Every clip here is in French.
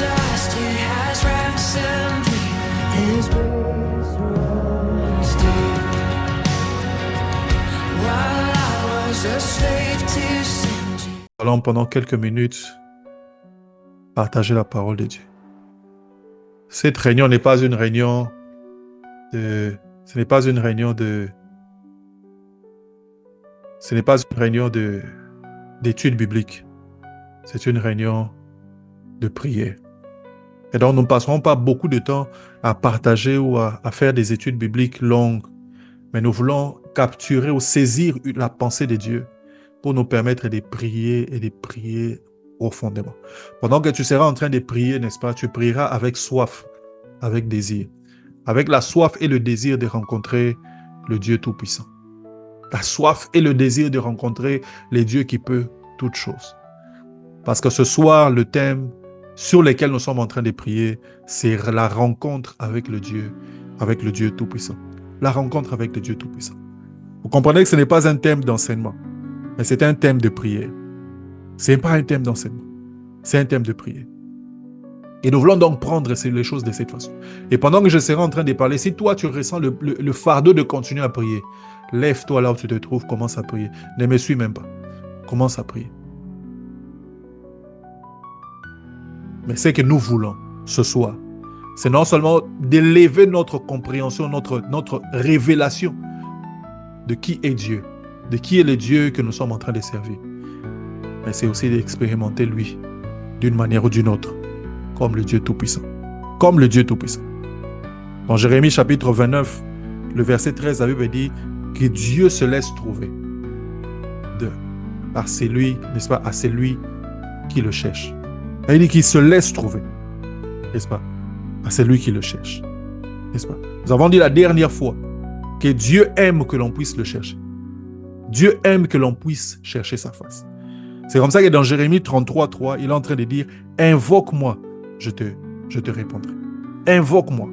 dust, He has ransomed me. His grace runs deep. While I was a slave to sin. Allons pendant quelques minutes partager la parole de Dieu. Cette réunion n'est pas une réunion de... Ce n'est pas une réunion d'études bibliques. C'est une réunion de prière. Et donc, nous ne passerons pas beaucoup de temps à partager ou à faire des études bibliques longues, mais nous voulons capturer ou saisir la pensée de Dieu pour nous permettre de prier et de prier profondément. Pendant que tu seras en train de prier, n'est-ce pas, tu prieras avec soif, avec désir, avec la soif et le désir de rencontrer le Dieu Tout-Puissant. La soif et le désir de rencontrer le Dieu qui peut toutes choses. Parce que ce soir, le thème sur lequel nous sommes en train de prier, c'est la rencontre avec le Dieu Tout-Puissant. La rencontre avec le Dieu Tout-Puissant. Vous comprenez que ce n'est pas un thème d'enseignement, mais c'est un thème de prière. Ce n'est pas un thème d'enseignement, c'est un thème de prière. Et nous voulons donc prendre les choses de cette façon. Et pendant que je serai en train de parler, si toi tu ressens le fardeau de continuer à prier, lève-toi là où tu te trouves, commence à prier. Ne me suis même pas. Commence à prier. Mais ce que nous voulons ce soir, c'est non seulement d'élever notre compréhension, notre révélation de qui est Dieu, de qui est le Dieu que nous sommes en train de servir, mais c'est aussi d'expérimenter lui d'une manière ou d'une autre, comme le Dieu Tout-Puissant. Comme le Dieu Tout-Puissant. Dans Jérémie chapitre 29, le verset 13, la Bible dit que Dieu se laisse trouver par celui, n'est-ce pas, à celui qui le cherche. Et il dit qu'il se laisse trouver, n'est-ce pas, à celui qui le cherche, n'est-ce pas. Nous avons dit la dernière fois que Dieu aime que l'on puisse le chercher. Dieu aime que l'on puisse chercher sa face. C'est comme ça que dans Jérémie 33, 3, il est en train de dire « Invoque-moi, je te répondrai. » Invoque-moi,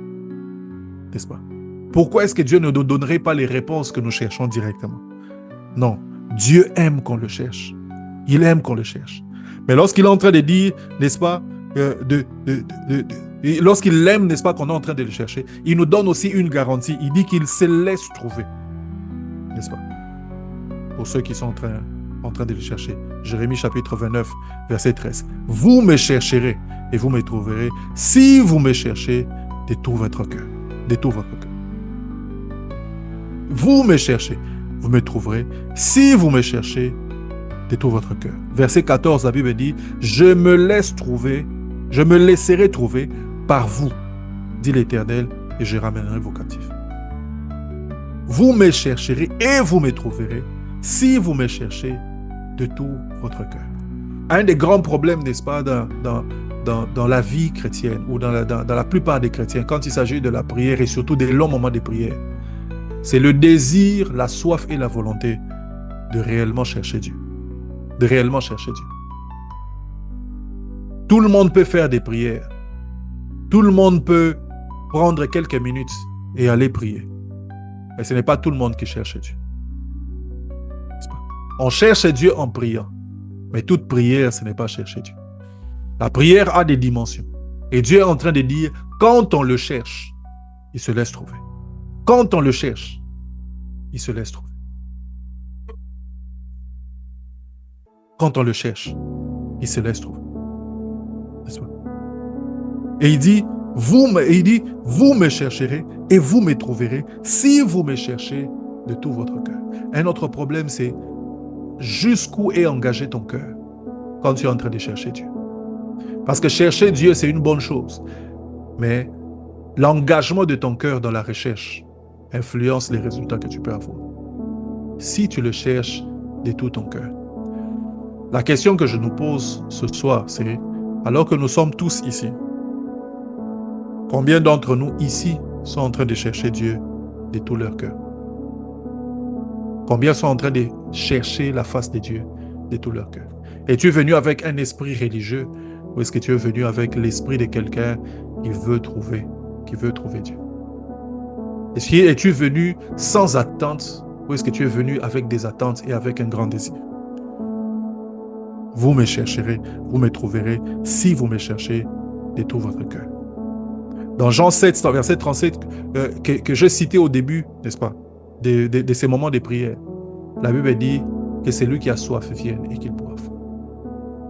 n'est-ce pas? Pourquoi est-ce que Dieu ne nous donnerait pas les réponses que nous cherchons directement? Non, Dieu aime qu'on le cherche. Il aime qu'on le cherche. Mais lorsqu'il est en train de dire, n'est-ce pas, lorsqu'il aime, n'est-ce pas, qu'on est en train de le chercher, il nous donne aussi une garantie. Il dit qu'il se laisse trouver, n'est-ce pas? Pour ceux qui sont en train de le chercher. Jérémie chapitre 29, verset 13. Vous me chercherez et vous me trouverez si vous me cherchez de tout votre cœur. De tout votre cœur. Vous me cherchez, vous me trouverez si vous me cherchez de tout votre cœur. Verset 14, la Bible dit, je me laisserai trouver par vous, dit l'Éternel, et je ramènerai vos captifs. Vous me chercherez et vous me trouverez si vous me cherchez de tout votre cœur. Un des grands problèmes, n'est-ce pas, dans la vie chrétienne ou dans la plupart des chrétiens, quand il s'agit de la prière et surtout des longs moments de prière, c'est le désir, la soif et la volonté de réellement chercher Dieu. De réellement chercher Dieu. Tout le monde peut faire des prières. Tout le monde peut prendre quelques minutes et aller prier. Mais ce n'est pas tout le monde qui cherche Dieu. On cherche Dieu en priant. Mais toute prière, ce n'est pas chercher Dieu. La prière a des dimensions. Et Dieu est en train de dire, quand on le cherche, il se laisse trouver. Quand on le cherche, il se laisse trouver. Quand on le cherche, il se laisse trouver. N'est-ce pas? Et il dit, vous me chercherez et vous me trouverez si vous me cherchez de tout votre cœur. Un autre problème, c'est jusqu'où est engagé ton cœur quand tu es en train de chercher Dieu. Parce que chercher Dieu, c'est une bonne chose. Mais l'engagement de ton cœur dans la recherche influence les résultats que tu peux avoir. Si tu le cherches de tout ton cœur. La question que je nous pose ce soir, c'est, alors que nous sommes tous ici, combien d'entre nous ici sont en train de chercher Dieu de tout leur cœur? Combien sont en train de chercher la face de Dieu de tout leur cœur? Es-tu venu avec un esprit religieux ou est-ce que tu es venu avec l'esprit de quelqu'un qui veut trouver Dieu? Es-tu venu sans attente ou est-ce que tu es venu avec des attentes et avec un grand désir? Vous me chercherez, vous me trouverez si vous me cherchez détruire votre cœur. Dans Jean 7, verset 37, que j'ai cité au début, n'est-ce pas, de ces moments de prière, la Bible dit que c'est lui qui a soif vienne et qu'il boive.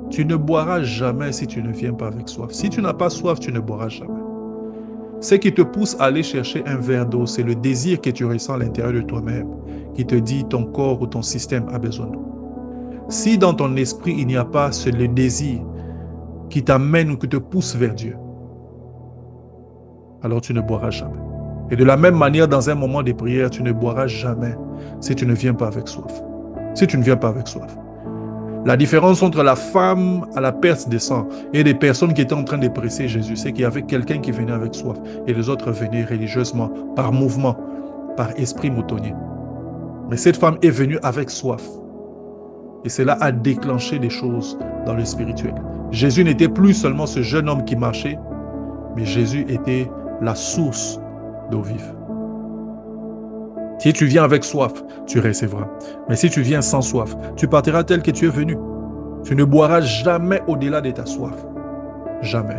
Tu ne boiras jamais si tu ne viens pas avec soif. Si tu n'as pas soif, tu ne boiras jamais. Ce qui te pousse à aller chercher un verre d'eau, c'est le désir que tu ressens à l'intérieur de toi-même, qui te dit ton corps ou ton système a besoin d'eau. Si dans ton esprit, il n'y a pas le désir qui t'amène ou qui te pousse vers Dieu, alors tu ne boiras jamais. Et de la même manière, dans un moment de prière, tu ne boiras jamais si tu ne viens pas avec soif. Si tu ne viens pas avec soif. La différence entre la femme à la perte de sang et les personnes qui étaient en train de presser Jésus, c'est qu'il y avait quelqu'un qui venait avec soif et les autres venaient religieusement, par mouvement, par esprit moutonnier. Mais cette femme est venue avec soif. Et cela a déclenché des choses dans le spirituel. Jésus n'était plus seulement ce jeune homme qui marchait, mais Jésus était la source d'eau vive. Si tu viens avec soif, tu recevras. Mais si tu viens sans soif, tu partiras tel que tu es venu. Tu ne boiras jamais au-delà de ta soif. Jamais.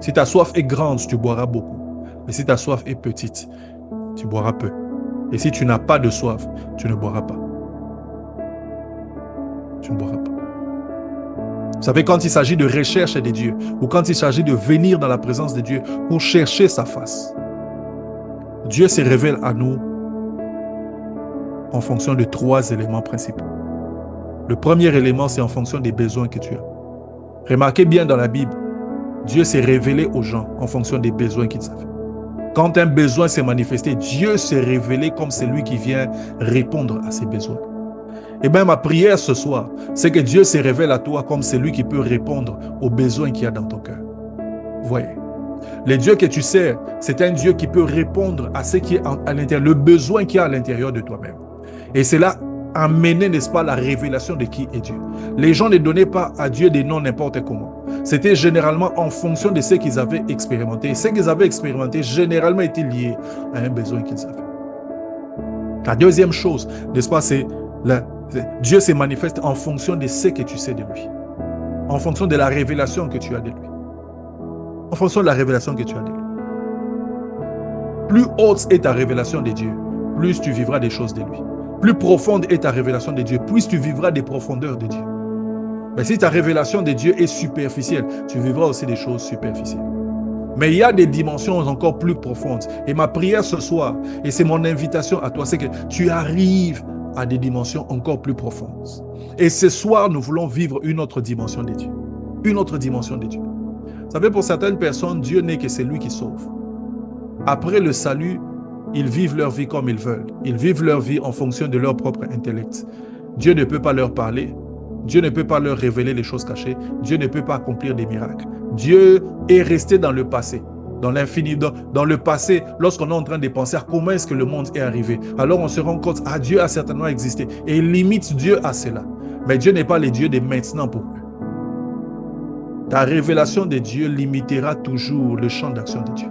Si ta soif est grande, tu boiras beaucoup. Mais si ta soif est petite, tu boiras peu. Et si tu n'as pas de soif, tu ne boiras pas. Tu ne boiras pas. Vous savez, quand il s'agit de recherche de Dieu, ou quand il s'agit de venir dans la présence de Dieu pour chercher sa face, Dieu se révèle à nous en fonction de 3 éléments principaux. Le premier élément, c'est en fonction des besoins que tu as. Remarquez bien dans la Bible, Dieu s'est révélé aux gens en fonction des besoins qu'ils avaient. Quand un besoin s'est manifesté, Dieu s'est révélé comme celui qui vient répondre à ces besoins. Et bien, ma prière ce soir, c'est que Dieu se révèle à toi comme celui qui peut répondre aux besoins qu'il y a dans ton cœur. Voyez, le Dieu que tu sers, c'est un Dieu qui peut répondre à ce qui est à l'intérieur, le besoin qu'il y a à l'intérieur de toi-même. Et cela a amené, n'est-ce pas, la révélation de qui est Dieu. Les gens ne donnaient pas à Dieu des noms n'importe comment. C'était généralement en fonction de ce qu'ils avaient expérimenté. Et ce qu'ils avaient expérimenté, généralement, était lié à un besoin qu'ils avaient. La deuxième chose, n'est-ce pas, c'est Dieu se manifeste en fonction de ce que tu sais de lui. En fonction de la révélation que tu as de lui. En fonction de la révélation que tu as de lui. Plus haute est ta révélation de Dieu, plus tu vivras des choses de lui. Plus profonde est ta révélation de Dieu, plus tu vivras des profondeurs de Dieu. Mais si ta révélation de Dieu est superficielle, tu vivras aussi des choses superficielles. Mais il y a des dimensions encore plus profondes. Et ma prière ce soir, et c'est mon invitation à toi, c'est que tu arrives à des dimensions encore plus profondes. Et ce soir, nous voulons vivre une autre dimension de Dieu. Une autre dimension de Dieu. Vous savez, pour certaines personnes, Dieu n'est que celui qui sauve. Après le salut, ils vivent leur vie comme ils veulent. Ils vivent leur vie en fonction de leur propre intellect. Dieu ne peut pas leur parler. Dieu ne peut pas leur révéler les choses cachées. Dieu ne peut pas accomplir des miracles. Dieu est resté dans le passé, dans l'infini, dans le passé, lorsqu'on est en train de penser à comment est-ce que le monde est arrivé. Alors on se rend compte, Dieu a certainement existé. Et il limite Dieu à cela. Mais Dieu n'est pas le Dieu de maintenant pour eux. Ta révélation de Dieu limitera toujours le champ d'action de Dieu.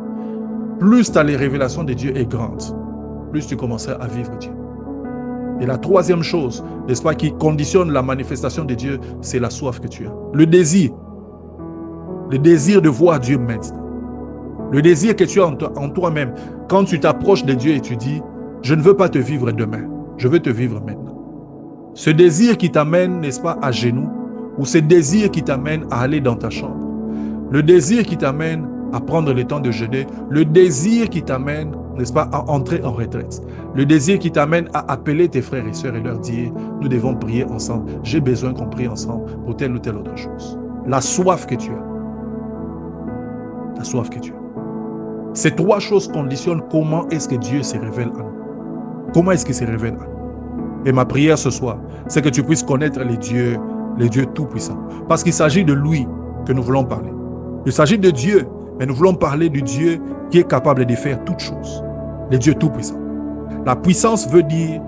Plus ta révélation de Dieu est grande, plus tu commenceras à vivre Dieu. Et la troisième chose, n'est-ce pas, qui conditionne la manifestation de Dieu, c'est la soif que tu as. Le désir de voir Dieu maintenant. Le désir que tu as en toi-même, quand tu t'approches de Dieu et tu dis, je ne veux pas te vivre demain, je veux te vivre maintenant. Ce désir qui t'amène, n'est-ce pas, à genoux, ou ce désir qui t'amène à aller dans ta chambre, le désir qui t'amène à prendre le temps de jeûner, le désir qui t'amène, n'est-ce pas, à entrer en retraite, le désir qui t'amène à appeler tes frères et sœurs et leur dire, nous devons prier ensemble, j'ai besoin qu'on prie ensemble pour telle ou telle autre chose. La soif que tu as. La soif que tu as. Ces 3 choses conditionnent comment est-ce que Dieu se révèle à nous. Comment est-ce qu'il se révèle à nous. Et ma prière ce soir, c'est que tu puisses connaître les dieux tout-puissants. Parce qu'il s'agit de lui que nous voulons parler. Il s'agit de Dieu, mais nous voulons parler du Dieu qui est capable de faire toutes choses. Le Dieu tout-puissant. La puissance veut dire,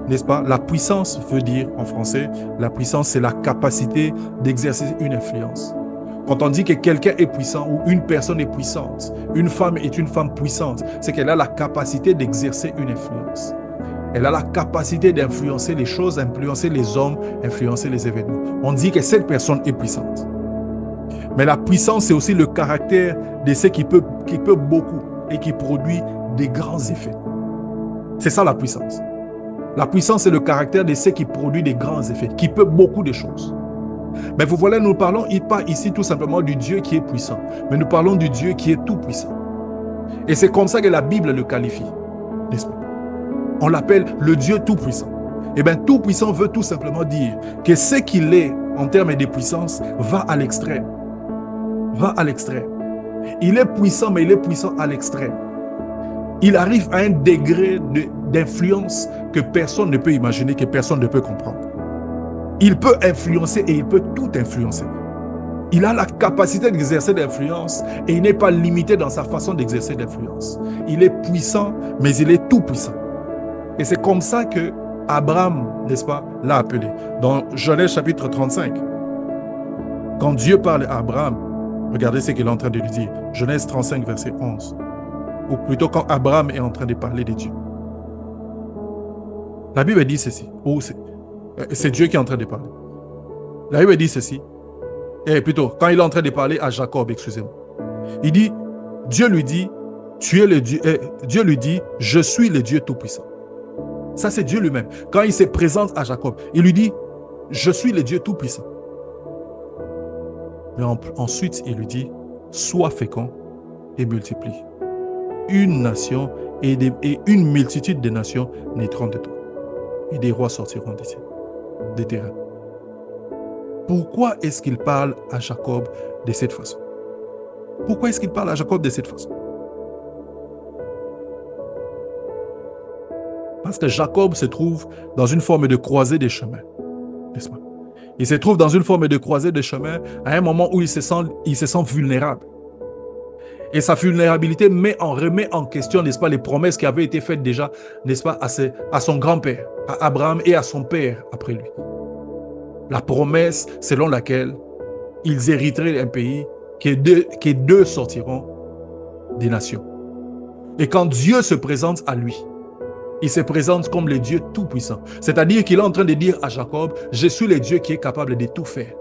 n'est-ce pas? La puissance veut dire, en français, la puissance, c'est la capacité d'exercer une influence. Quand on dit que quelqu'un est puissant ou une personne est puissante, une femme est une femme puissante, c'est qu'elle a la capacité d'exercer une influence. Elle a la capacité d'influencer les choses, influencer les hommes, influencer les événements. On dit que cette personne est puissante. Mais la puissance, c'est aussi le caractère de ce qui peut beaucoup et qui produit des grands effets. C'est ça la puissance. La puissance, c'est le caractère de ce qui produit des grands effets, qui peut beaucoup de choses. Mais vous voyez, nous parlons pas ici tout simplement du Dieu qui est puissant, mais nous parlons du Dieu qui est tout puissant. Et c'est comme ça que la Bible le qualifie, n'est-ce pas? On l'appelle le Dieu tout puissant. Eh bien, tout puissant veut tout simplement dire que ce qu'il est en termes de puissance va à l'extrême. Va à l'extrême. Il est puissant, mais il est puissant à l'extrême. Il arrive à un degré d'influence que personne ne peut imaginer, que personne ne peut comprendre. Il peut influencer et il peut tout influencer. Il a la capacité d'exercer l'influence et il n'est pas limité dans sa façon d'exercer l'influence. Il est puissant, mais il est tout puissant. Et c'est comme ça que Abraham, n'est-ce pas, l'a appelé. Dans Genèse chapitre 35, quand Dieu parle à Abraham, regardez ce qu'il est en train de lui dire. Genèse 35, verset 11. Ou plutôt quand Abraham est en train de parler de Dieu. La Bible dit ceci. C'est Dieu qui est en train de parler. La Bible dit ceci. Et plutôt, quand il est en train de parler à Jacob, excusez-moi. Il dit, Dieu lui dit, tu es le Dieu. Dieu lui dit, je suis le Dieu Tout-Puissant. Ça, c'est Dieu lui-même. Quand il se présente à Jacob, il lui dit, je suis le Dieu Tout-Puissant. Mais ensuite, il lui dit, sois fécond et multiplie. Une nation et une multitude de nations naîtront de toi. Et des rois sortiront des terrains. Pourquoi est-ce qu'il parle à Jacob de cette façon? Pourquoi est-ce qu'il parle à Jacob de cette façon? Parce que Jacob se trouve dans une forme de croisée des chemins, n'est-ce pas? Il se trouve dans une forme de croisée des chemins à un moment où il se sent vulnérable. Et sa vulnérabilité remet en question, n'est-ce pas, les promesses qui avaient été faites déjà, n'est-ce pas, à son grand-père, à Abraham et à son père après lui. La promesse selon laquelle ils hériteraient un pays, que deux sortiront des nations. Et quand Dieu se présente à lui, il se présente comme le Dieu tout-puissant. C'est-à-dire qu'il est en train de dire à Jacob, je suis le Dieu qui est capable de tout faire.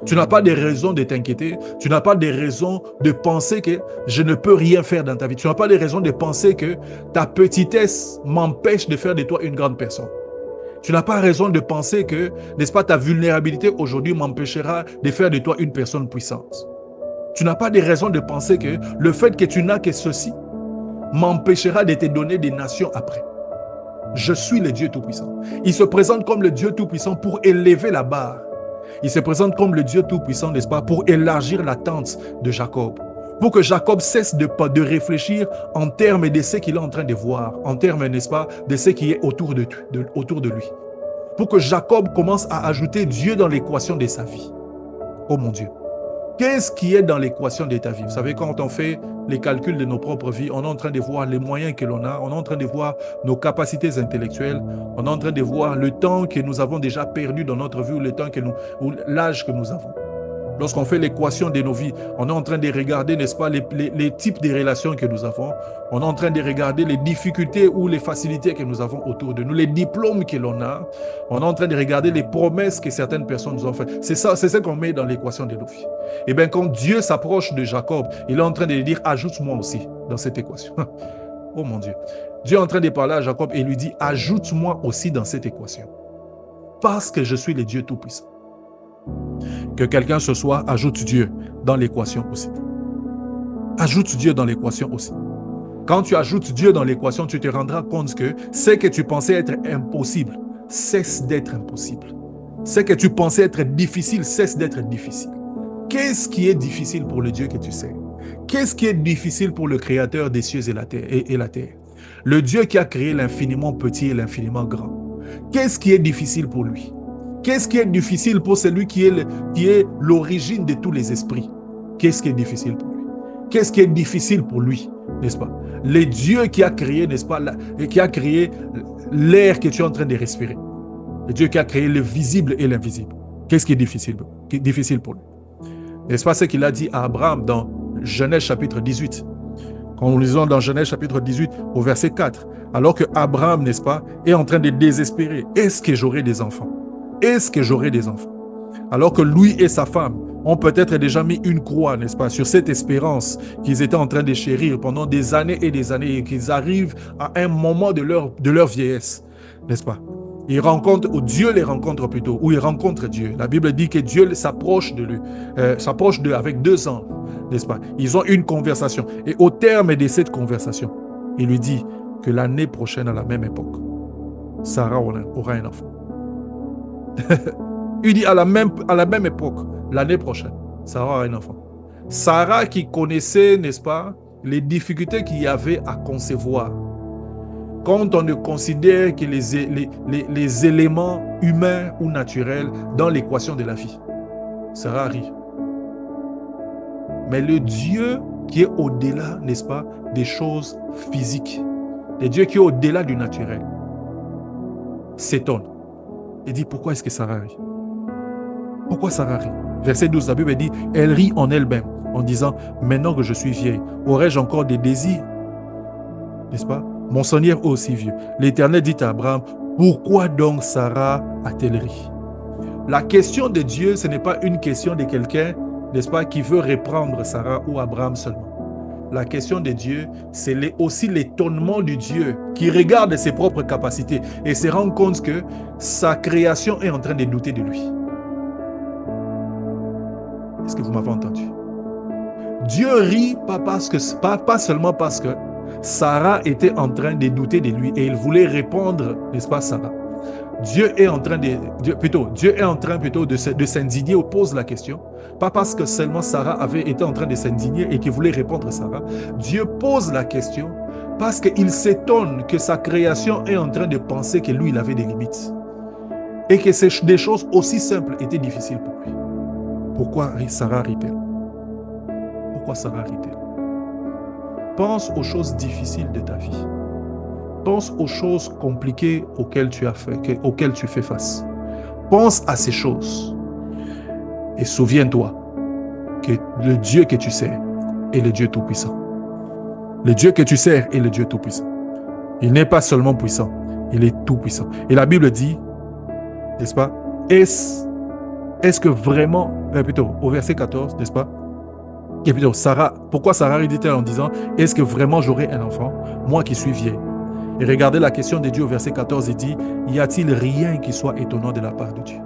Tu n'as pas de raison de t'inquiéter. Tu n'as pas de raison de penser que je ne peux rien faire dans ta vie. Tu n'as pas de raison de penser que ta petitesse m'empêche de faire de toi une grande personne. Tu n'as pas raison de penser que, n'est-ce pas, ta vulnérabilité aujourd'hui m'empêchera de faire de toi une personne puissante. Tu n'as pas de raison de penser que le fait que tu n'as que ceci m'empêchera de te donner des nations après. Je suis le Dieu Tout-Puissant. Il se présente comme le Dieu Tout-Puissant pour élever la barre. Il se présente comme le Dieu Tout-Puissant, n'est-ce pas, pour élargir la tente de Jacob. Pour que Jacob cesse de réfléchir en termes de ce qu'il est en train de voir, en termes, n'est-ce pas, de ce qui est autour de lui. Pour que Jacob commence à ajouter Dieu dans l'équation de sa vie. Oh mon Dieu. Qu'est-ce qui est dans l'équation de ta vie? Vous savez, quand on fait les calculs de nos propres vies, on est en train de voir les moyens que l'on a, on est en train de voir nos capacités intellectuelles, on est en train de voir le temps que nous avons déjà perdu dans notre vie ou l'âge que nous avons. Lorsqu'on fait l'équation de nos vies, on est en train de regarder, n'est-ce pas, les types de relations que nous avons. On est en train de regarder les difficultés ou les facilités que nous avons autour de nous, les diplômes que l'on a. On est en train de regarder les promesses que certaines personnes nous ont faites. C'est ça qu'on met dans l'équation de nos vies. Et bien, quand Dieu s'approche de Jacob, il est en train de lui dire, ajoute-moi aussi dans cette équation. Oh mon Dieu. Dieu est en train de parler à Jacob et lui dit, ajoute-moi aussi dans cette équation. Parce que je suis le Dieu Tout-Puissant. Que quelqu'un ce soir ajoute Dieu dans l'équation aussi. Ajoute Dieu dans l'équation aussi. Quand tu ajoutes Dieu dans l'équation, tu te rendras compte que ce que tu pensais être impossible cesse d'être impossible. Ce que tu pensais être difficile cesse d'être difficile. Qu'est-ce qui est difficile pour le Dieu que tu sais? Qu'est-ce qui est difficile pour le Créateur des cieux et la terre? Le Dieu qui a créé l'infiniment petit et l'infiniment grand. Qu'est-ce qui est difficile pour lui? Qu'est-ce qui est difficile pour celui qui est l'origine de tous les esprits? Qu'est-ce qui est difficile pour lui? Qu'est-ce qui est difficile pour lui, n'est-ce pas? Le Dieu qui a créé, n'est-ce pas, qui a créé l'air que tu es en train de respirer. Le Dieu qui a créé le visible et l'invisible. Qu'est-ce qui est difficile pour lui? N'est-ce pas ce qu'il a dit à Abraham dans Genèse chapitre 18? Quand nous lisons dans Genèse chapitre 18 au verset 4, alors que Abraham, n'est-ce pas, est en train de désespérer. Est-ce que j'aurai des enfants? Est-ce que j'aurai des enfants? Alors que lui et sa femme, ont peut-être déjà mis une croix, n'est-ce pas, sur cette espérance qu'ils étaient en train de chérir pendant des années et qu'ils arrivent à un moment de leur vieillesse, n'est-ce pas? Ils rencontrent, ou Dieu les rencontre plutôt, ou ils rencontrent Dieu. La Bible dit que Dieu s'approche d'eux avec 2 anges, n'est-ce pas? Ils ont une conversation. Et au terme de cette conversation, il lui dit que l'année prochaine, à la même époque, Sarah aura un enfant. Il dit à la même époque, l'année prochaine, Sarah aura un enfant. Sarah qui connaissait, n'est-ce pas, les difficultés qu'il y avait à concevoir. Quand on ne considère que les éléments humains ou naturels dans l'équation de la vie, Sarah rit. Mais le Dieu qui est au-delà, n'est-ce pas, des choses physiques, le Dieu qui est au-delà du naturel, s'étonne et dit pourquoi est-ce que Sarah rit? Pourquoi Sarah rit? Verset 12, la Bible dit, elle rit en elle-même en disant, maintenant que je suis vieille, aurais-je encore des désirs? N'est-ce pas? Mon Seigneur est aussi vieux. L'Éternel dit à Abraham, pourquoi donc Sarah a-t-elle ri? La question de Dieu, ce n'est pas une question de quelqu'un, n'est-ce pas, qui veut reprendre Sarah ou Abraham seulement. La question de Dieu, c'est aussi l'étonnement du Dieu qui regarde ses propres capacités et se rend compte que sa création est en train de douter de lui. Est-ce que vous m'avez entendu? Dieu rit pas seulement parce que Sarah était en train de douter de lui et il voulait répondre, n'est-ce pas, Sarah? Dieu est en train de s'indigner ou pose la question, pas parce que seulement Sarah avait été en train de s'indigner et qu'il voulait répondre à Sarah. Dieu pose la question parce qu'il s'étonne que sa création est en train de penser que lui, il avait des limites et que des choses aussi simples étaient difficiles pour lui. Pourquoi Sarah rit-elle? Pourquoi Sarah rit-elle? Pense aux choses difficiles de ta vie. Pense aux choses compliquées auxquelles tu fais face. Pense à ces choses. Et souviens-toi que le Dieu que tu sers est le Dieu Tout-Puissant. Le Dieu que tu sers est le Dieu Tout-Puissant. Il n'est pas seulement puissant, il est Tout-Puissant. Et la Bible dit, n'est-ce pas, est-ce que vraiment, au verset 14, n'est-ce pas, et plutôt, pourquoi Sarah dit-elle en disant, est-ce que vraiment j'aurai un enfant, moi qui suis vieille? Et regardez la question de Dieu au verset 14, il dit, y a-t-il rien qui soit étonnant de la part de Dieu?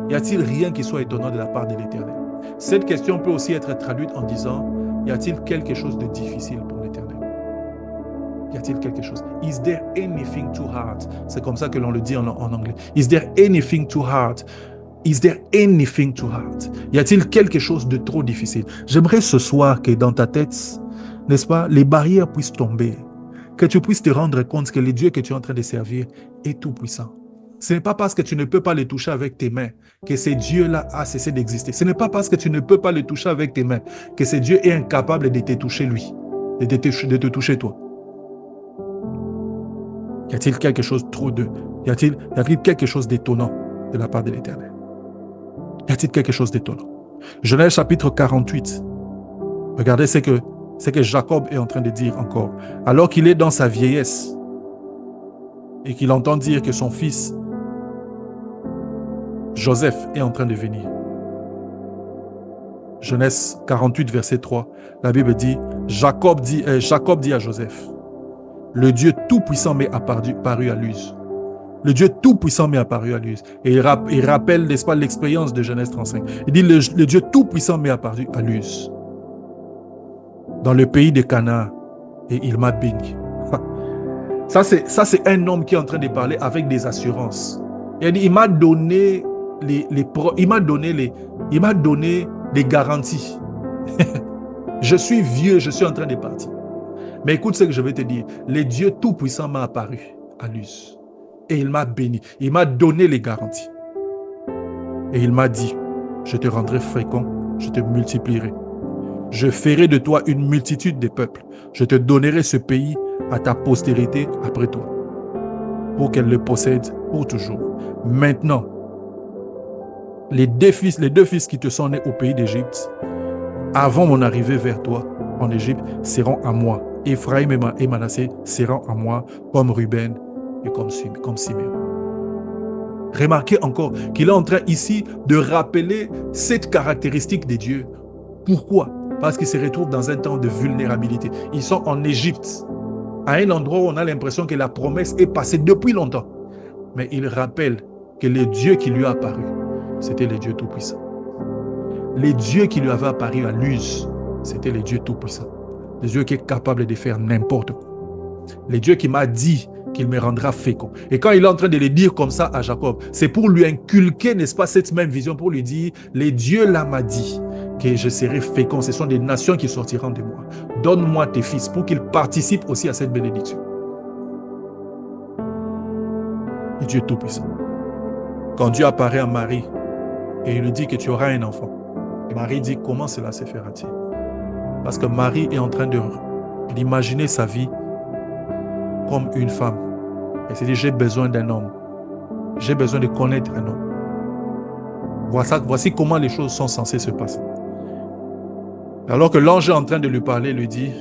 Y a-t-il rien qui soit étonnant de la part de l'Éternel? Cette question peut aussi être traduite en disant, y a-t-il quelque chose de difficile pour l'Éternel? Y a-t-il quelque chose? Is there anything too hard? C'est comme ça que l'on le dit en anglais. Is there anything too hard? Is there anything too hard? Y a-t-il quelque chose de trop difficile? J'aimerais ce soir que dans ta tête, n'est-ce pas, les barrières puissent tomber. Que tu puisses te rendre compte que le Dieu que tu es en train de servir est tout puissant. Ce n'est pas parce que tu ne peux pas le toucher avec tes mains que ce Dieu-là a cessé d'exister. Ce n'est pas parce que tu ne peux pas le toucher avec tes mains que ce Dieu est incapable de te toucher lui, de te toucher toi. Y a-t-il quelque chose y a-t-il quelque chose d'étonnant de la part de l'Éternel? Y a-t-il quelque chose d'étonnant? Genèse chapitre 48. Regardez ce que Jacob est en train de dire encore. Alors qu'il est dans sa vieillesse et qu'il entend dire que son fils Joseph est en train de venir. Genèse 48, verset 3. La Bible dit, Jacob dit à Joseph, le Dieu Tout-Puissant m'est apparu à Luz. Le Dieu Tout-Puissant m'est apparu à Luz. Et il rappelle, n'est-ce pas, l'expérience de Genèse 35. Il dit, le Dieu Tout-Puissant m'est apparu à Luz, dans le pays de Canaan, et il m'a béni. Ça, c'est un homme qui est en train de parler avec des assurances. Il m'a donné il m'a donné des garanties. Je suis vieux, je suis en train de partir. Mais écoute ce que je vais te dire. Le Dieu Tout-Puissant m'a apparu à Luz. Et il m'a béni. Il m'a donné les garanties. Et il m'a dit, je te rendrai fécond, je te multiplierai. Je ferai de toi une multitude de peuples. Je te donnerai ce pays à ta postérité après toi, pour qu'elle le possède pour toujours. Maintenant, les deux fils qui te sont nés au pays d'Égypte, avant mon arrivée vers toi en Égypte, seront à moi. Ephraim et Manassé seront à moi, comme Ruben et comme Simeon. Remarquez encore qu'il est en train ici de rappeler cette caractéristique de Dieu. Pourquoi? Parce qu'ils se retrouvent dans un temps de vulnérabilité. Ils sont en Égypte, à un endroit où on a l'impression que la promesse est passée depuis longtemps. Mais il rappelle que le Dieu qui lui a apparu, c'était le Dieu Tout-Puissant. Le Dieu qui lui avait apparu à Luz, c'était le Dieu Tout-Puissant. Le Dieu qui est capable de faire n'importe quoi. Le Dieu qui m'a dit qu'il me rendra fécond. Et quand il est en train de le dire comme ça à Jacob, c'est pour lui inculquer, n'est-ce pas, cette même vision, pour lui dire, le Dieu là m'a dit que je serai fécond. Ce sont des nations qui sortiront de moi. Donne-moi tes fils pour qu'ils participent aussi à cette bénédiction. Et Dieu Tout-Puissant. Quand Dieu apparaît à Marie et il lui dit que tu auras un enfant, Marie dit, comment cela se fera-t-il? Parce que Marie est en train d'imaginer sa vie comme une femme. Elle s'est dit, j'ai besoin d'un homme. J'ai besoin de connaître un homme. Voici comment les choses sont censées se passer. Alors que l'ange est en train de lui parler, lui dit,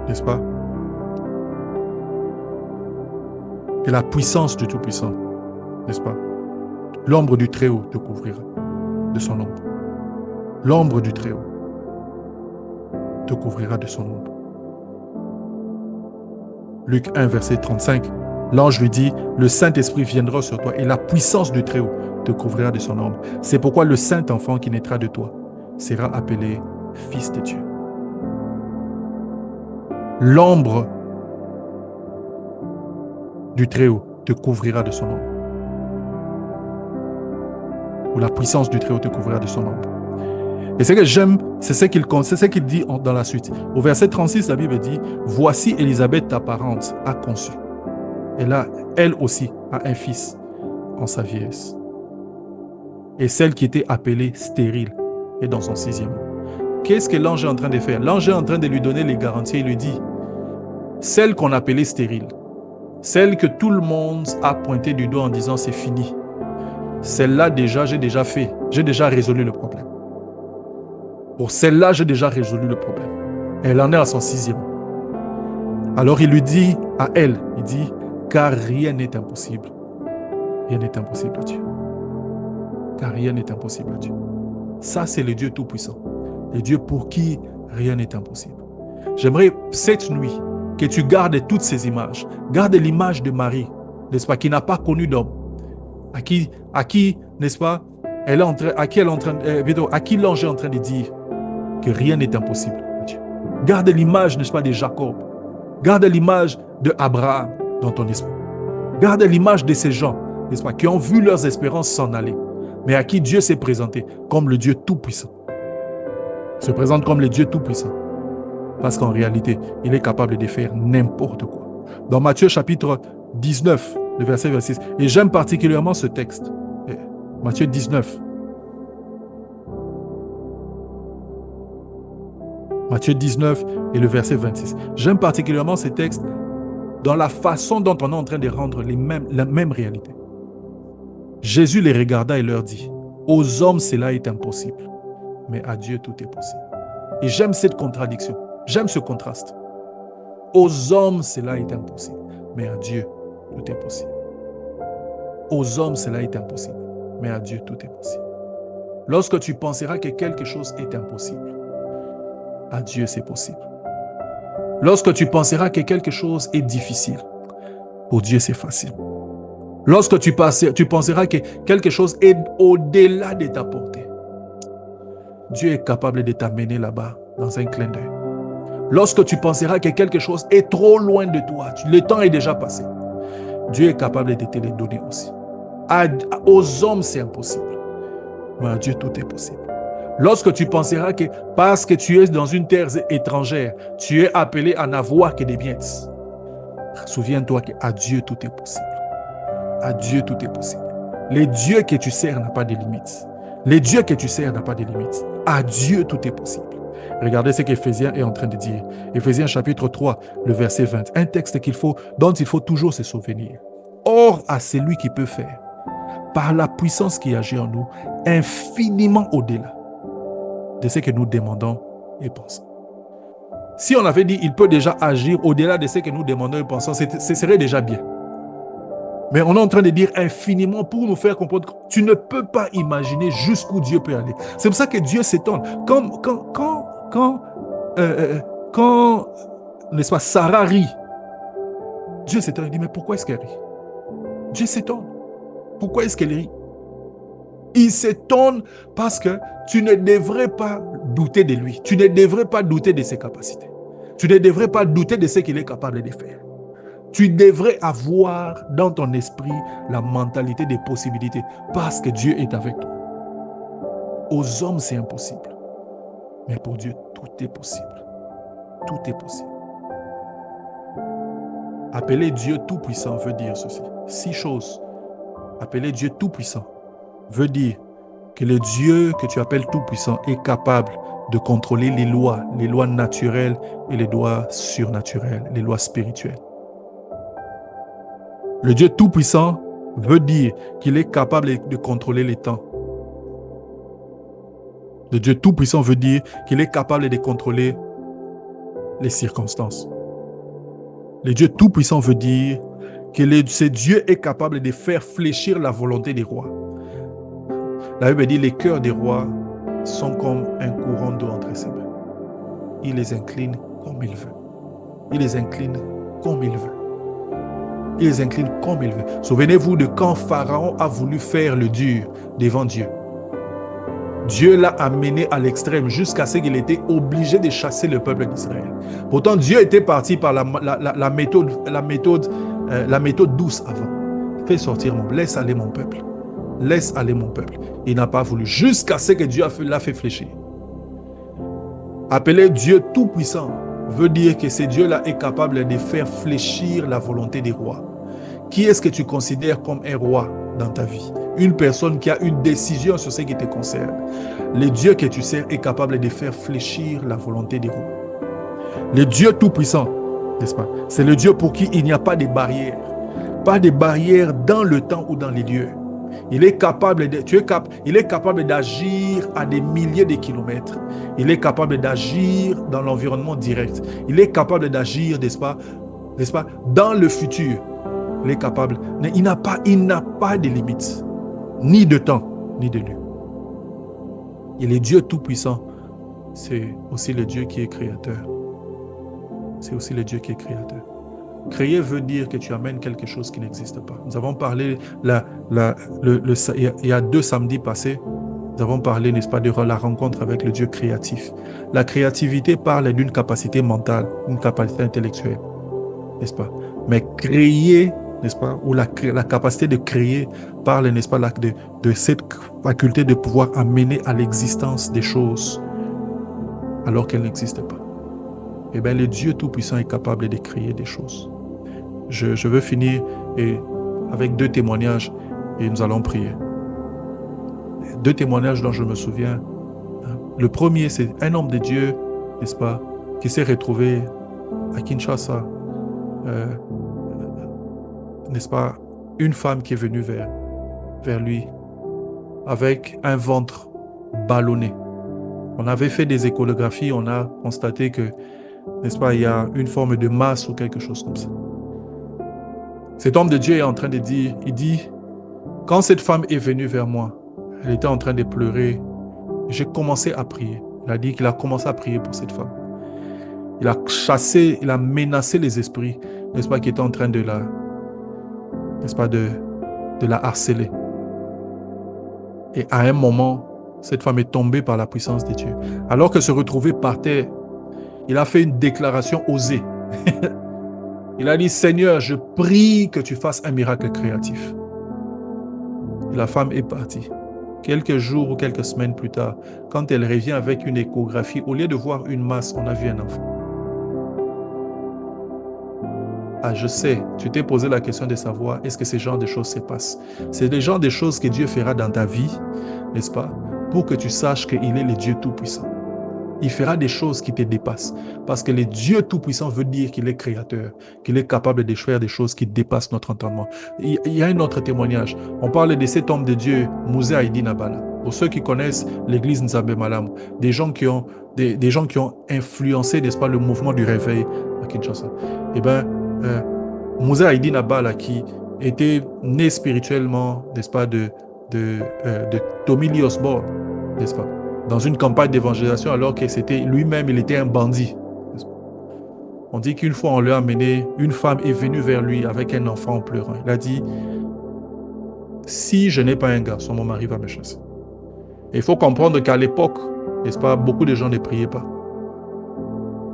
n'est-ce pas, que la puissance du Tout-Puissant, n'est-ce pas, l'ombre du Très-Haut te couvrira de son ombre. L'ombre du Très-Haut te couvrira de son ombre. Luc 1, verset 35, l'ange lui dit, le Saint-Esprit viendra sur toi et la puissance du Très-Haut te couvrira de son ombre. C'est pourquoi le Saint-Enfant qui naîtra de toi sera appelé Fils de Dieu. L'ombre du Très-Haut te couvrira de son ombre. Ou la puissance du Très-Haut te couvrira de son ombre. Et ce que j'aime, c'est ce qu'il dit dans la suite. Au verset 36, la Bible dit, « Voici Élisabeth, ta parente, a conçu. Et là, elle aussi a un fils en sa vieillesse. Et celle qui était appelée stérile est dans son 6e mois. » Qu'est-ce que l'ange est en train de faire? L'ange est en train de lui donner les garanties. Il lui dit, celle qu'on appelait stérile, celle que tout le monde a pointé du doigt en disant c'est fini, celle-là déjà, j'ai déjà résolu le problème. Pour celle-là, j'ai déjà résolu le problème. Elle en est à son 6e. Alors il lui dit à elle, il dit, car rien n'est impossible. Rien n'est impossible à Dieu. Car rien n'est impossible à Dieu. Ça, c'est le Dieu Tout-Puissant. Le Dieu pour qui rien n'est impossible. J'aimerais cette nuit que tu gardes toutes ces images. Garde l'image de Marie, n'est-ce pas, qui n'a pas connu d'homme. À qui, n'est-ce pas, à qui l'ange est en train de dire que rien n'est impossible à Dieu. Garde l'image, n'est-ce pas, de Jacob. Garde l'image de Abraham dans ton esprit. Garde l'image de ces gens, n'est-ce pas, qui ont vu leurs espérances s'en aller, mais à qui Dieu s'est présenté comme le Dieu Tout-Puissant. Il se présente comme le Dieu Tout-Puissant. Parce qu'en réalité, il est capable de faire n'importe quoi. Dans Matthieu chapitre 19, le verset 26, et j'aime particulièrement ce texte. Matthieu 19. Matthieu 19 et le verset 26. J'aime particulièrement ce texte dans la façon dont on est en train de rendre la même réalité. Jésus les regarda et leur dit, aux hommes cela est impossible, mais à Dieu tout est possible. Et j'aime cette contradiction, j'aime ce contraste. Aux hommes cela est impossible, mais à Dieu tout est possible. Aux hommes cela est impossible, mais à Dieu tout est possible. Lorsque tu penseras que quelque chose est impossible, à Dieu c'est possible. Lorsque tu penseras que quelque chose est difficile, pour Dieu c'est facile. Lorsque tu penseras que quelque chose est au-delà de ta portée, Dieu est capable de t'amener là-bas dans un clin d'œil. Lorsque tu penseras que quelque chose est trop loin de toi, le temps est déjà passé, Dieu est capable de te le donner aussi. Aux hommes c'est impossible, mais à Dieu tout est possible. Lorsque tu penseras que parce que tu es dans une terre étrangère, tu es appelé à n'avoir que des miettes, souviens-toi qu'à Dieu tout est possible. À Dieu tout est possible. Le Dieu que tu sers n'a pas de limites. Le Dieu que tu sers n'a pas de limites. À Dieu tout est possible. Regardez ce qu'Éphésiens est en train de dire. Éphésiens chapitre 3, le verset 20. Un texte dont il faut toujours se souvenir. Or à celui qui peut faire, par la puissance qui agit en nous, infiniment au-delà de ce que nous demandons et pensons. Si on avait dit il peut déjà agir au-delà de ce que nous demandons et pensons, ce serait déjà bien. Mais on est en train de dire infiniment pour nous faire comprendre que tu ne peux pas imaginer jusqu'où Dieu peut aller. C'est pour ça que Dieu s'étonne. Quand n'est-ce pas, Sarah rit, Dieu s'étonne. Il dit, mais pourquoi est-ce qu'elle rit? Dieu s'étonne. Pourquoi est-ce qu'elle rit? Il s'étonne parce que tu ne devrais pas douter de lui. Tu ne devrais pas douter de ses capacités. Tu ne devrais pas douter de ce qu'il est capable de faire. Tu devrais avoir dans ton esprit la mentalité des possibilités parce que Dieu est avec toi. Aux hommes, c'est impossible. Mais pour Dieu, tout est possible. Tout est possible. Appeler Dieu Tout-Puissant veut dire ceci. 6 choses. Appeler Dieu Tout-Puissant veut dire que le Dieu que tu appelles Tout-Puissant est capable de contrôler les lois naturelles et les lois surnaturelles, les lois spirituelles. Le Dieu Tout-Puissant veut dire qu'il est capable de contrôler les temps. Le Dieu Tout-Puissant veut dire qu'il est capable de contrôler les circonstances. Le Dieu Tout-Puissant veut dire que ce Dieu est capable de faire fléchir la volonté des rois. La Bible dit, les cœurs des rois sont comme un courant d'eau entre ses mains. Il les incline comme il veut. Il les incline comme il veut. Il les incline comme il veut. Souvenez-vous de quand Pharaon a voulu faire le dur devant Dieu. Dieu l'a amené à l'extrême jusqu'à ce qu'il était obligé de chasser le peuple d'Israël. Pourtant, Dieu était parti par la méthode douce avant. Fais sortir laisse aller mon peuple. Laisse aller mon peuple. Il n'a pas voulu jusqu'à ce que Dieu l'a fait fléchir. Appeler Dieu Tout-Puissant veut dire que ce Dieu-là est capable de faire fléchir la volonté des rois. Qui est-ce que tu considères comme un roi dans ta vie? Une personne qui a une décision sur ce qui te concerne. Le Dieu que tu sers est capable de faire fléchir la volonté des rois. Le Dieu Tout-Puissant, n'est-ce pas? C'est le Dieu pour qui il n'y a pas de barrières. Pas de barrières dans le temps ou dans les lieux. Il est capable d'agir à des milliers de kilomètres. Il est capable d'agir dans l'environnement direct. Il est capable d'agir, n'est-ce pas, dans le futur. Il est capable. Il n'a pas de limite, ni de temps, ni de lieu. Et le Dieu Tout-Puissant, c'est aussi le Dieu qui est créateur. C'est aussi le Dieu qui est créateur. Créer veut dire que tu amènes quelque chose qui n'existe pas. Nous avons parlé, il y a 2 samedis passés, nous avons parlé, n'est-ce pas, de la rencontre avec le Dieu créatif. La créativité parle d'une capacité mentale, d'une capacité intellectuelle, n'est-ce pas? Mais créer, n'est-ce pas, ou la capacité de créer parle, n'est-ce pas, de cette faculté de pouvoir amener à l'existence des choses alors qu'elles n'existent pas. Eh bien, le Dieu Tout-Puissant est capable de créer des choses. Je veux finir avec 2 témoignages et nous allons prier. 2 témoignages dont je me souviens. Le premier, c'est un homme de Dieu, n'est-ce pas, qui s'est retrouvé à Kinshasa, n'est-ce pas, une femme qui est venue vers lui avec un ventre ballonné. On avait fait des échographies, on a constaté que, n'est-ce pas, il y a une forme de masse ou quelque chose comme ça. Cet homme de Dieu est en train de dire, il dit, quand cette femme est venue vers moi, elle était en train de pleurer, j'ai commencé à prier. Il a dit qu'il a commencé à prier pour cette femme. Il a chassé, il a menacé les esprits, n'est-ce pas, qui étaient en train de la harceler. Et à un moment, cette femme est tombée par la puissance de Dieu. Alors qu'elle se retrouvait par terre, il a fait une déclaration osée. Il a dit, Seigneur, je prie que tu fasses un miracle créatif. Et la femme est partie. Quelques jours ou quelques semaines plus tard, quand elle revient avec une échographie, au lieu de voir une masse, on a vu un enfant. Ah, je sais, tu t'es posé la question de savoir, est-ce que ce genre de choses se passent? C'est le genre de choses que Dieu fera dans ta vie, n'est-ce pas? Pour que tu saches qu'il est le Dieu Tout-Puissant. Il fera des choses qui te dépassent. Parce que le Dieu Tout-Puissant veut dire qu'il est créateur, qu'il est capable de faire des choses qui dépassent notre entendement. Il y a un autre témoignage. On parle de cet homme de Dieu, Mouzé Haïdi Nabala. Pour ceux qui connaissent l'église Nzambe Malamu, des gens qui ont influencé, n'est-ce pas, le mouvement du réveil à Kinshasa. Eh bien, Mouzé Haïdi Nabala, qui était né spirituellement, n'est-ce pas, de Tommy Lee Osborne, n'est-ce pas, dans une campagne d'évangélisation, alors que c'était lui-même, il était un bandit. On dit qu'une fois, on l'a amené, une femme est venue vers lui avec un enfant en pleurant. Il a dit, si je n'ai pas un garçon, mon mari va me chasser. Et il faut comprendre qu'à l'époque, n'est-ce pas, beaucoup de gens ne priaient pas.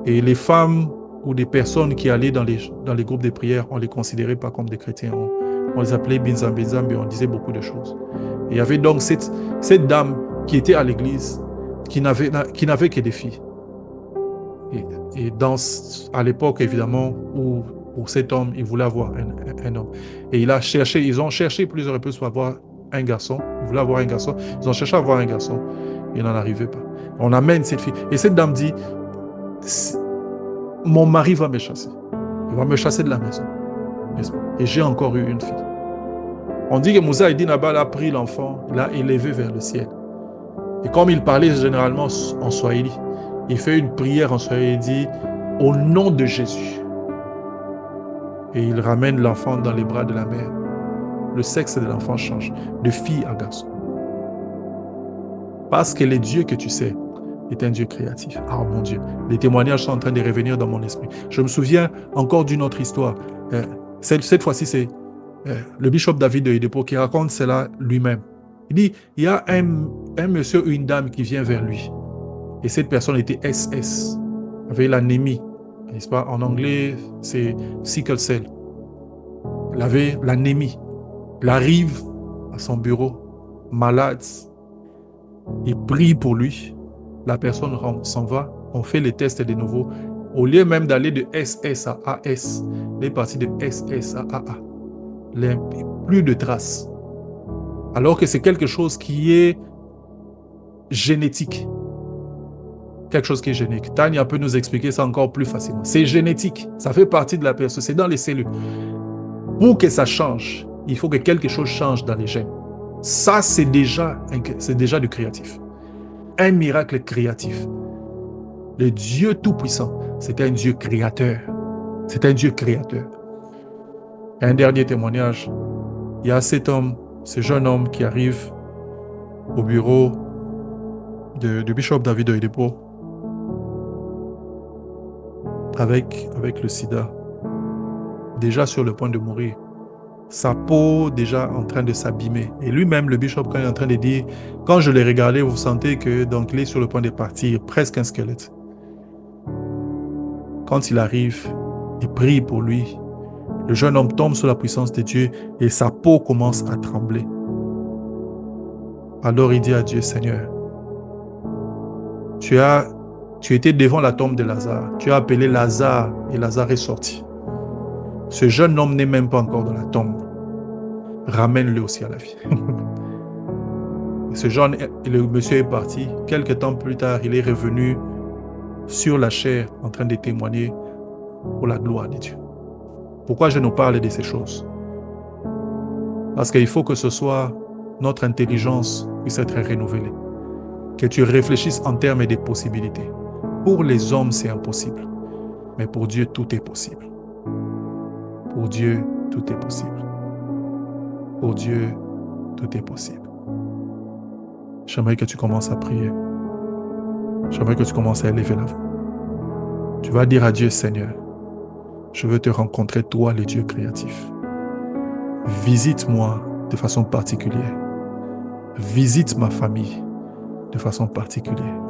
Et les femmes ou des personnes qui allaient dans les groupes de prière, on ne les considérait pas comme des chrétiens. On les appelait binzam, binzam, et on disait beaucoup de choses. Et il y avait donc cette dame qui était à l'église, qui n'avait que des filles. Et à l'époque, évidemment, où cet homme, il voulait avoir un homme. Et ils ont cherché plusieurs reprises pour avoir un garçon. Ils voulaient avoir un garçon. Ils ont cherché à avoir un garçon. Il n'en arrivait pas. On amène cette fille. Et cette dame dit, mon mari va me chasser. Il va me chasser de la maison. Et j'ai encore eu une fille. On dit que Moussa Eddin Nabal a pris l'enfant, l'a élevé vers le ciel. Et comme il parlait généralement en Swahili, il fait une prière en Swahili, il dit « Au nom de Jésus ». Et il ramène l'enfant dans les bras de la mère. Le sexe de l'enfant change, de fille à garçon. Parce que le Dieu que tu sais est un Dieu créatif. Ah mon Dieu, les témoignages sont en train de revenir dans mon esprit. Je me souviens encore d'une autre histoire. Cette fois-ci, c'est le bishop David de Oyedepo qui raconte cela lui-même. Il dit, il y a un monsieur ou une dame qui vient vers lui. Et cette personne était SS, avait l'anémie. N'est-ce pas? En anglais, c'est sickle cell. Il avait l'anémie. Il arrive à son bureau, malade. Il prie pour lui. La personne s'en va. On fait les tests de nouveau. Au lieu même d'aller de SS à AS, il est parti de SS à AA. Plus de traces. Alors que c'est quelque chose qui est génétique. Quelque chose qui est génétique. Tania peut nous expliquer ça encore plus facilement. C'est génétique. Ça fait partie de la personne. C'est dans les cellules. Pour que ça change, il faut que quelque chose change dans les gènes. Ça, c'est déjà du créatif. Un miracle créatif. Le Dieu Tout-Puissant, c'est un Dieu créateur. C'est un Dieu créateur. Et un dernier témoignage. Il y a cet homme, ce jeune homme qui arrive au bureau du bishop David de Oyedepo avec le sida, déjà sur le point de mourir. Sa peau déjà en train de s'abîmer. Et lui-même, le bishop, quand il est en train de dire, quand je l'ai regardé, vous sentez que donc il est sur le point de partir, presque un squelette. Quand il arrive, il prie pour lui. Le jeune homme tombe sous la puissance de Dieu et sa peau commence à trembler. Alors il dit à Dieu, Seigneur, tu étais devant la tombe de Lazare. Tu as appelé Lazare et Lazare est sorti. Ce jeune homme n'est même pas encore dans la tombe. Ramène-le aussi à la vie. Le monsieur est parti. Quelques temps plus tard, il est revenu sur la chair en train de témoigner pour la gloire de Dieu. Pourquoi je nous parle de ces choses? Parce qu'il faut que ce soit notre intelligence puisse être renouvelée. Que tu réfléchisses en termes de possibilités. Pour les hommes, c'est impossible. Mais pour Dieu, tout est possible. Pour Dieu, tout est possible. Pour Dieu, tout est possible. J'aimerais que tu commences à prier. J'aimerais que tu commences à élever la voix. Tu vas dire à Dieu, Seigneur, je veux te rencontrer, toi, le Dieu créatif. Visite-moi de façon particulière. Visite ma famille de façon particulière.